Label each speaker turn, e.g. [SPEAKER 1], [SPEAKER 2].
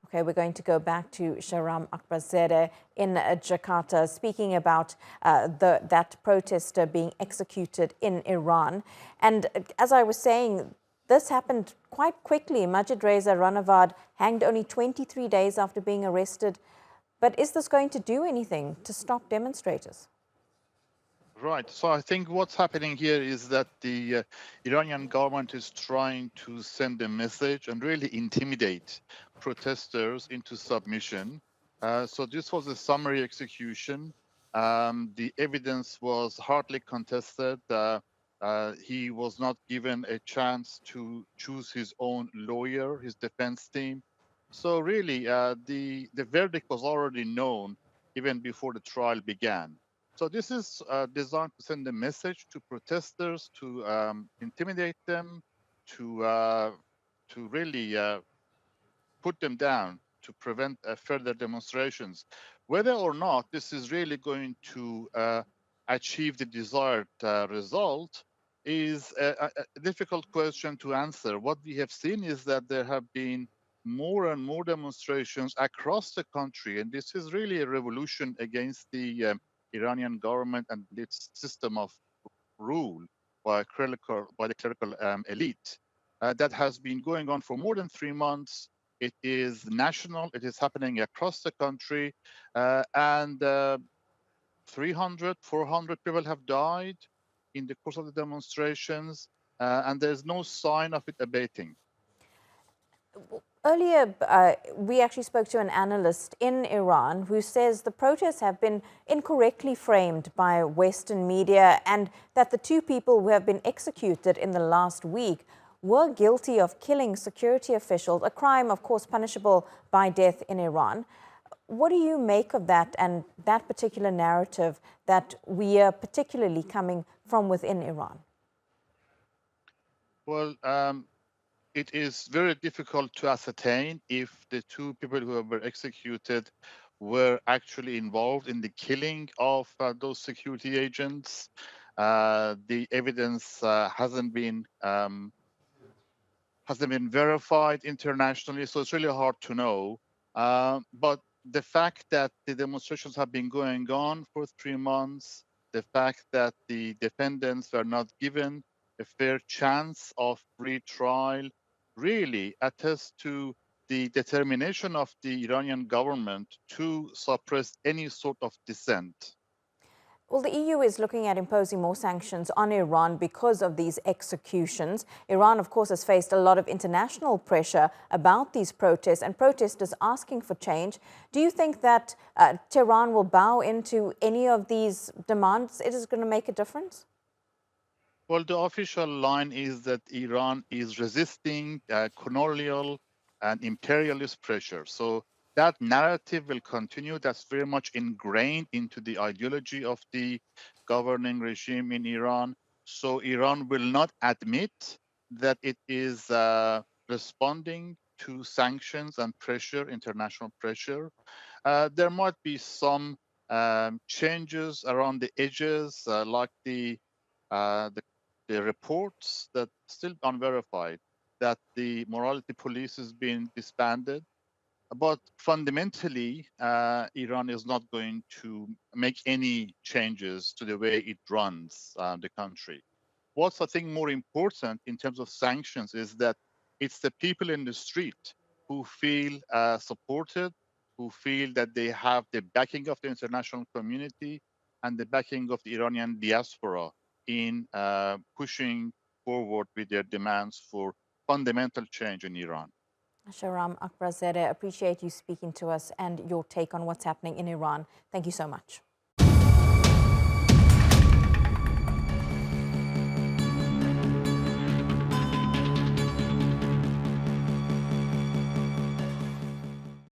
[SPEAKER 1] Okay, we're going to go back to Shahram Akbarzadeh in Jakarta, speaking about that protester being executed in Iran. And as I was saying, this happened quite quickly. Majid Reza Ranavad hanged only 23 days after being arrested. But is this going to do anything to stop demonstrators?
[SPEAKER 2] Right. So I think what's happening here is that the Iranian government is trying to send a message and really intimidate protesters into submission. So this was a summary execution. The evidence was hardly contested. He was not given a chance to choose his own lawyer, his defense team. So really, the verdict was already known even before the trial began. So this is designed to send a message to protesters, to intimidate them, to really put them down, to prevent further demonstrations. Whether or not this is really going to achieve the desired result is a difficult question to answer. What we have seen is that there have been more and more demonstrations across the country, and this is really a revolution against the Iranian government and its system of rule by the clerical elite. That has been going on for more than 3 months. It is national. It is happening across the country, and 300, 400 people have died in the course of the demonstrations, and there's no sign of it abating.
[SPEAKER 1] Earlier, we actually spoke to an analyst in Iran who says the protests have been incorrectly framed by Western media and that the two people who have been executed in the last week were guilty of killing security officials, a crime, of course, punishable by death in Iran. What do you make of that and that particular narrative that we are particularly coming from within Iran?
[SPEAKER 2] Well, it is very difficult to ascertain if the two people who were executed were actually involved in the killing of those security agents. The evidence hasn't been verified internationally, so it's really hard to know. But the fact that the demonstrations have been going on for 3 months, the fact that the defendants were not given a fair chance of retrial, really attests to the determination of the Iranian government to suppress any sort of dissent.
[SPEAKER 1] Well, the EU is looking at imposing more sanctions on Iran because of these executions. Iran, of course, has faced a lot of international pressure about these protests and protesters asking for change. Do you think that Tehran will bow into any of these demands? It is going to make a difference?
[SPEAKER 2] Well, the official line is that Iran is resisting colonial and imperialist pressure. So that narrative will continue. That's very much ingrained into the ideology of the governing regime in Iran. So Iran will not admit that it is responding to sanctions and pressure, international pressure. There might be some changes around the edges, like uh, the the reports that still unverified that the morality police has been disbanded. But fundamentally, Iran is not going to make any changes to the way it runs the country. What's I think more important in terms of sanctions is that it's the people in the street who feel supported, who feel that they have the backing of the international community and the backing of the Iranian diaspora in pushing forward with their demands for fundamental change in Iran.
[SPEAKER 1] Shahram Akbarzadeh, appreciate you speaking to us and your take on what's happening in Iran. Thank you so much.